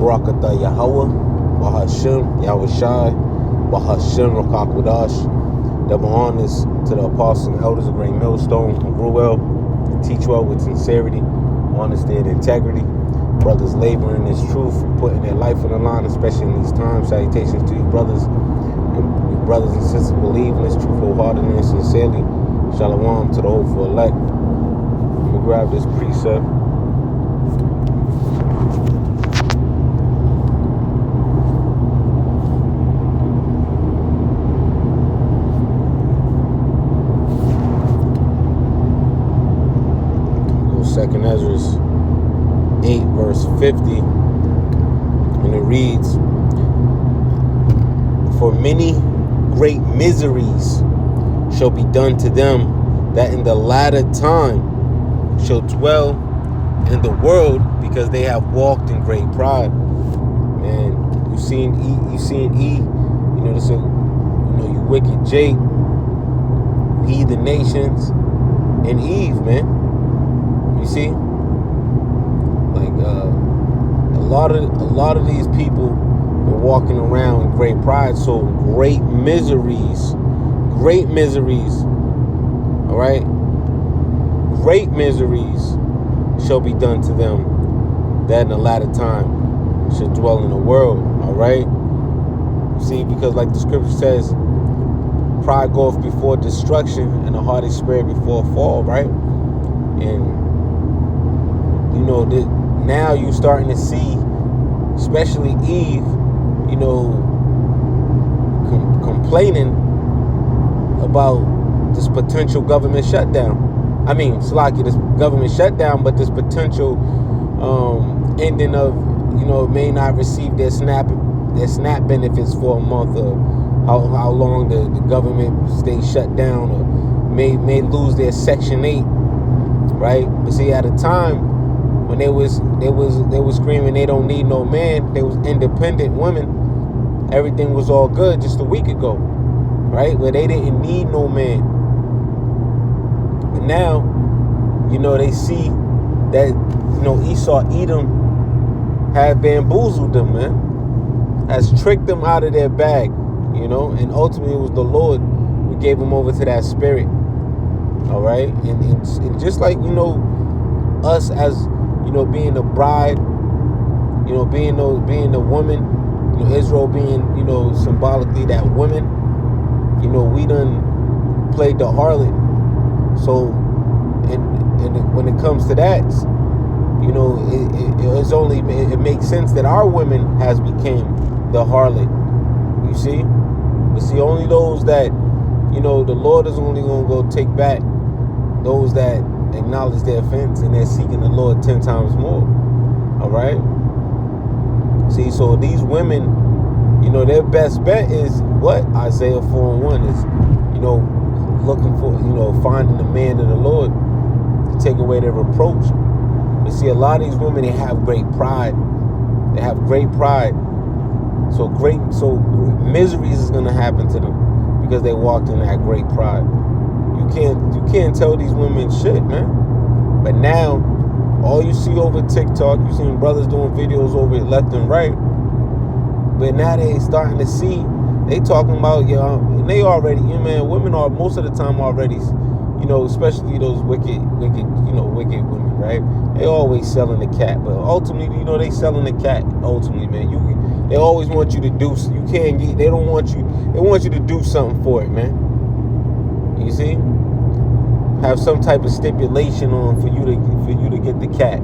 Barakatah Yahweh, Bahashim, Yahushai, Bahashim, Rakakwadash. Double honors to the apostles and elders of Great Millstone, who grew well, teach well with sincerity, honesty, and integrity. Brothers laboring this truth, putting their life on the line, especially in these times. Salutations to you brothers and sisters believing this truth wholeheartedly and sincerely. Shalom to the hopeful elect. I'm gonna grab this precept. Second Ezra 8 verse 50, and it reads, "For many great miseries shall be done to them that in the latter time shall dwell in the world, because they have walked in great pride." Man, you seen E, this you wicked Jake, you heathen nations, and Eve, man. You see, like a lot of these people are walking around in great pride. So great miseries. All right, great miseries shall be done to them that in the latter time should dwell in the world. All right. See, because like the scripture says, pride goeth before destruction, and a haughty spirit before a fall. Right, and now you're starting to see, especially Eve, complaining about this potential government shutdown. I mean, Salaki, this government shutdown, but this potential ending of, it may not receive their SNAP benefits for a month, or how long the government stays shut down, or may lose their Section 8, right? But see, at a time when they was screaming they don't need no man, they was independent women, everything was all good just a week ago, right? Where they didn't need no man. But now, they see that, Esau, Edom had bamboozled them, man, has tricked them out of their bag, and ultimately it was the Lord who gave them over to that spirit. All right, and just like us as being the bride, being the woman, Israel being, symbolically that woman, we done played the harlot. So, and when it comes to that, it makes sense that our women has became the harlot. You see, but see, only those that, the Lord is only gonna go take back those that acknowledge their offense and they're seeking the Lord 10 times more. All right. See, so these women, their best bet is what Isaiah 4:1 is, looking for, finding the man of the Lord to take away their reproach. You see, a lot of these women, they have great pride. They have great pride. So miseries is gonna happen to them because they walked in that great pride. You can't tell these women shit, man. But now, all you see over TikTok, you see brothers doing videos over it left and right. But now they starting to see, they talking about, and they already, women are most of the time already, especially those wicked women, right? They always selling the cat, but ultimately, they selling the cat. Ultimately, man, they always want you to do. You can't get. They don't want you. They want you to do something for it, man. You see, have some type of stipulation on for you to get the cat,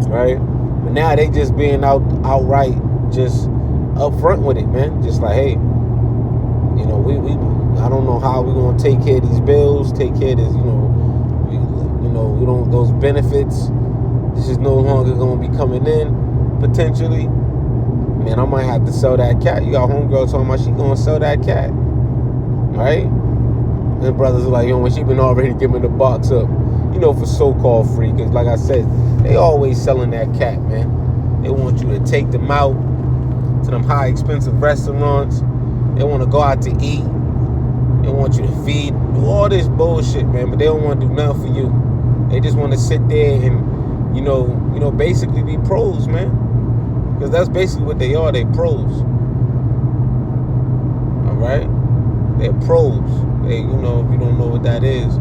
right? But now they just being outright just upfront with it, man. Just like, hey, I don't know how we're gonna take care of these bills, take care of this, we don't those benefits. This is no longer gonna be coming in potentially. Man, I might have to sell that cat. You got homegirl talking about she gonna sell that cat, right? And brothers are like, when she been already giving the box up, for so-called free. Because like I said, they always selling that cat, man. They want you to take them out to them high expensive restaurants. They want to go out to eat. They want you to feed, do all this bullshit, man. But they don't want to do nothing for you. They just want to sit there and basically be pros, man. Because that's basically what they are. They pros. All right, they're pros. They, if you don't know what that is,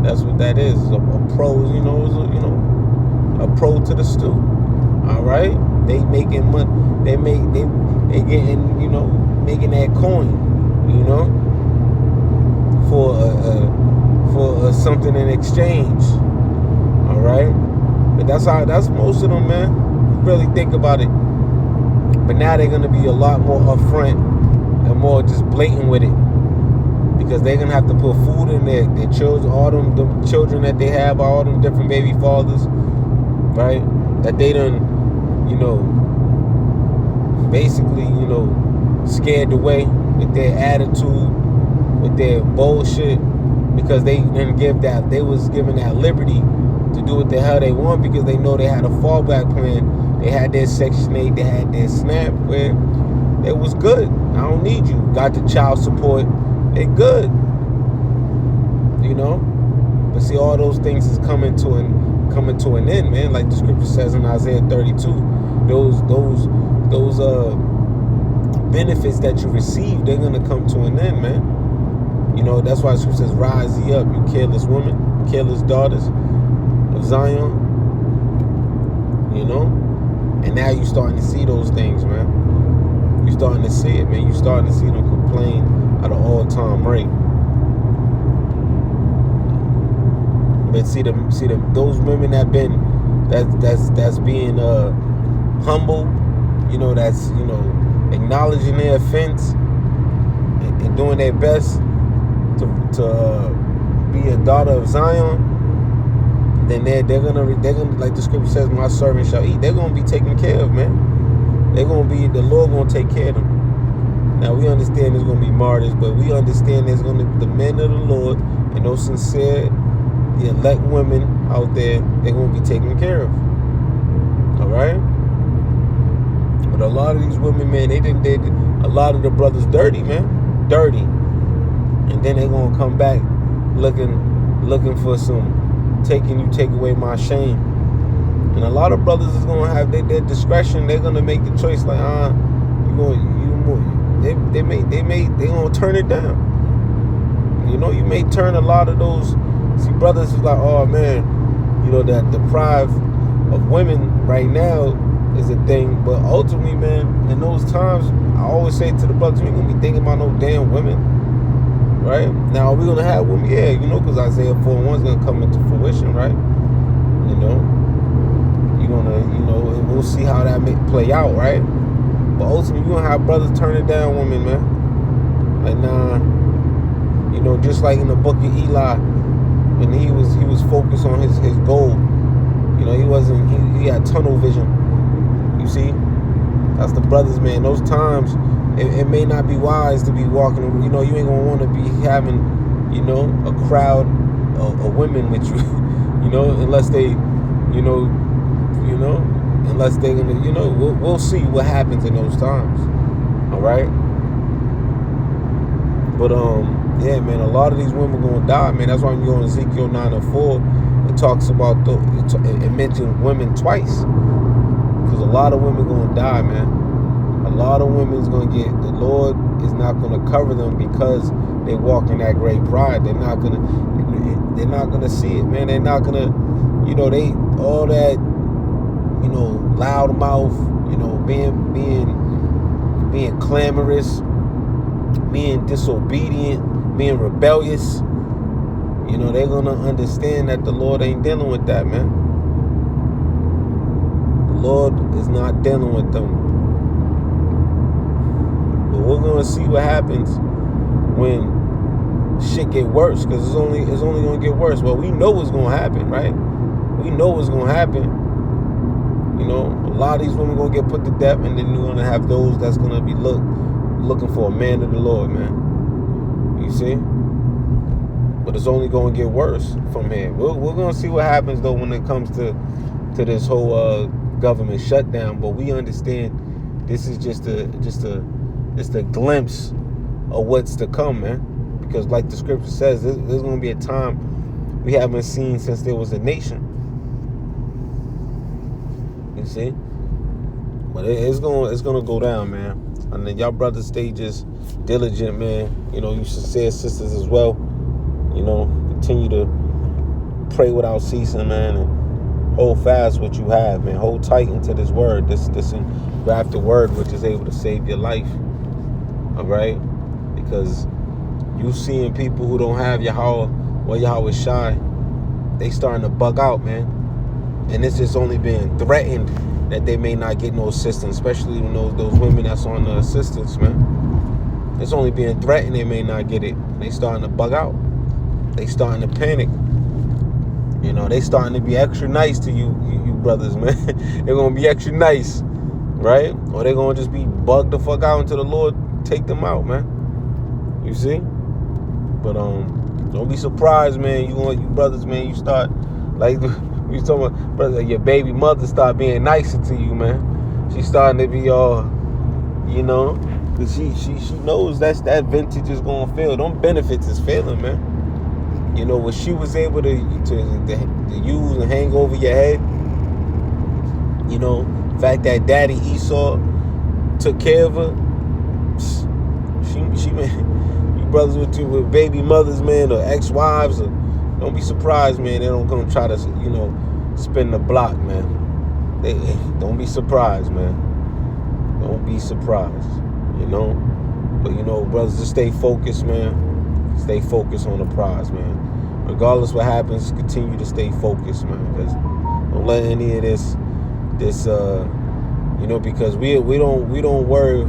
that's what that is. A pro, is a pro to the stew. All right, they making money. They getting, making that coin, for something in exchange. All right, but that's most of them, man. Really think about it. But now they're gonna be a lot more upfront and more just blatant with it, because they're gonna have to put food in their children, all them children that they have, all them different baby fathers, right? That they done, basically, scared away with their attitude, with their bullshit, because they didn't they was given that liberty to do what the hell they want, because they know they had a fallback plan. They had their Section 8, they had their SNAP, where it was good. I don't need you. Got the child support. They good. But see, all those things is coming to an end, man. Like the scripture says in Isaiah 32, those benefits that you receive, they're gonna come to an end, man. That's why the scripture says, "Rise ye up, you careless women, careless daughters of Zion." And now you're starting to see those things, man. You're starting to see it, man. You're starting to see them complain at an all-time rate. But see them those women that's being humble, that's acknowledging their offense and doing their best to be a daughter of Zion. Then they're gonna, like the scripture says, "My servant shall eat." They're gonna be taken care of, man. They're gonna be, the Lord gonna take care of them. Now we understand there's gonna be martyrs, but we understand there's gonna be the men of the Lord and those sincere, the elect women out there. They're gonna be taken care of. All right. But a lot of these women, man, they did a lot of the brothers dirty, man, dirty, and then they gonna come back looking for some. Take away my shame. And a lot of brothers is gonna have their discretion. They're gonna make the choice like, they gonna turn it down. You may turn a lot of those. See, brothers is like, oh man, that deprived of women right now is a thing. But ultimately, man, in those times, I always say to the brothers, we ain't gonna be thinking about no damn women. Right? Now, are we going to have women? Yeah, because Isaiah 4:1 is going to come into fruition, right? You're going to, we'll see how that may play out, right? But ultimately, you're going to have brothers turning down women, man. Like, nah, just like in the book of Eli, when he was focused on his goal. He had tunnel vision. You see? That's the brothers, man. Those times, it may not be wise to be walking. You ain't gonna want to be having, a crowd of women with you, unless they, unless they're gonna, we'll see what happens in those times. All right. But yeah, man, a lot of these women gonna die, man. That's why when you go in Ezekiel 9:4, it talks about it mentions women twice, because a lot of women gonna die, man. A lot of women's gonna the Lord is not gonna cover them because they walk in that great pride. They're not gonna see it, man. They're not gonna, they all that, loud mouth, being clamorous, being disobedient, being rebellious. They're gonna understand that the Lord ain't dealing with that, man. The Lord is not dealing with them. We're gonna see what happens when shit get worse, because it's only gonna get worse. Well, we know what's gonna happen, right? We know what's gonna happen. A lot of these women gonna get put to death, and then you're gonna have those that's gonna be looking for a man of the Lord, man. You see? But it's only gonna get worse from here. We're gonna see what happens though when it comes to this whole government shutdown. But we understand this is just a glimpse of what's to come, man. Because like the scripture says, there's going to be a time we haven't seen since there was a nation. You see? But it's gonna go down, man. And then y'all brothers stay just diligent, man. You know, you sincere sisters as well. You know, continue to pray without ceasing, man, and hold fast what you have, man. Hold tight into this word, this engrafted word, which is able to save your life. All right, because you seeing people who don't have Yahweh or Yahweh Shai, they starting to bug out, man. And it's just only being threatened that they may not get no assistance, especially when those women that's on the assistance, man. It's only being threatened they may not get it. They starting to bug out. They starting to panic. You know, they starting to be extra nice to you brothers, man. They're gonna be extra nice, right? Or they're gonna just be bugged the fuck out until the Lord take them out, man. You see? But don't be surprised, man. You brothers, man. You start like we talking about, brother. Your baby mother start being nicer to you, man. She's starting to be all, you know, cause she knows that vintage is gonna fail. Them benefits is failing, man. You know, what she was able to use and hang over your head. You know, the fact that Daddy Esau took care of her. She you brothers with baby mothers, man, or ex-wives, or, don't be surprised, man. They don't gonna try to, you know, spin the block, man. Don't be surprised, man. Don't be surprised, you know. But you know, brothers, just stay focused, man. Stay focused on the prize, man. Regardless what happens, continue to stay focused, man. Because don't let any of this, you know, because we don't worry.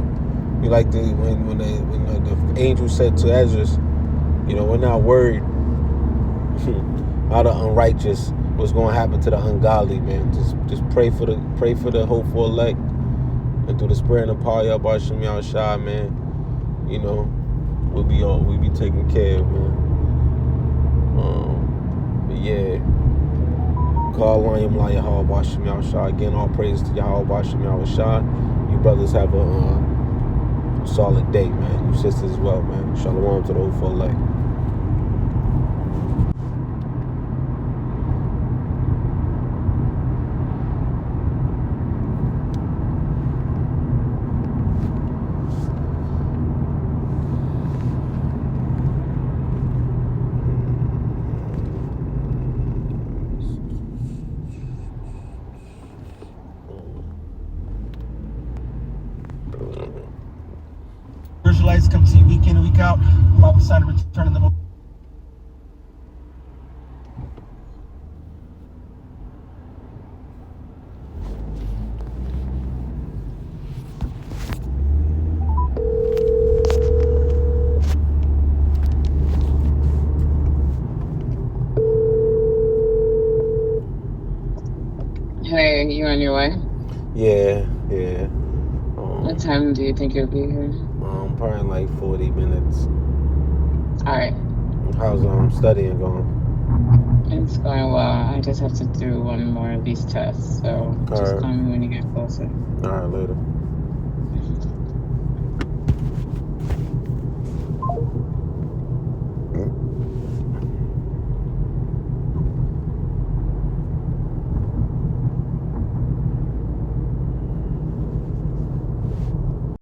We like when the angel said to Ezra, you know, we're not worried how the unrighteous, what's going to happen to the ungodly, man. Just pray for the hopeful elect, and through the spirit and the power of Hashem Yahushua, man. You know, we'll be taken care of, man. But yeah, call Lion Yahweh Hashem Yahushua. Again, all praise to Yahweh Hashem Yahushua. You brothers have a solid day, man. You sisters as well, man. Shalom to the hopeful elect. Israelites come see week in and week out. Bible sign to return them. Hey, you on your way? Yeah. What time do you think you'll be here? Probably in like 40 minutes. Alright. How's studying going? It's going well. I just have to do one more of these tests, so just call me when you get closer. Alright, later.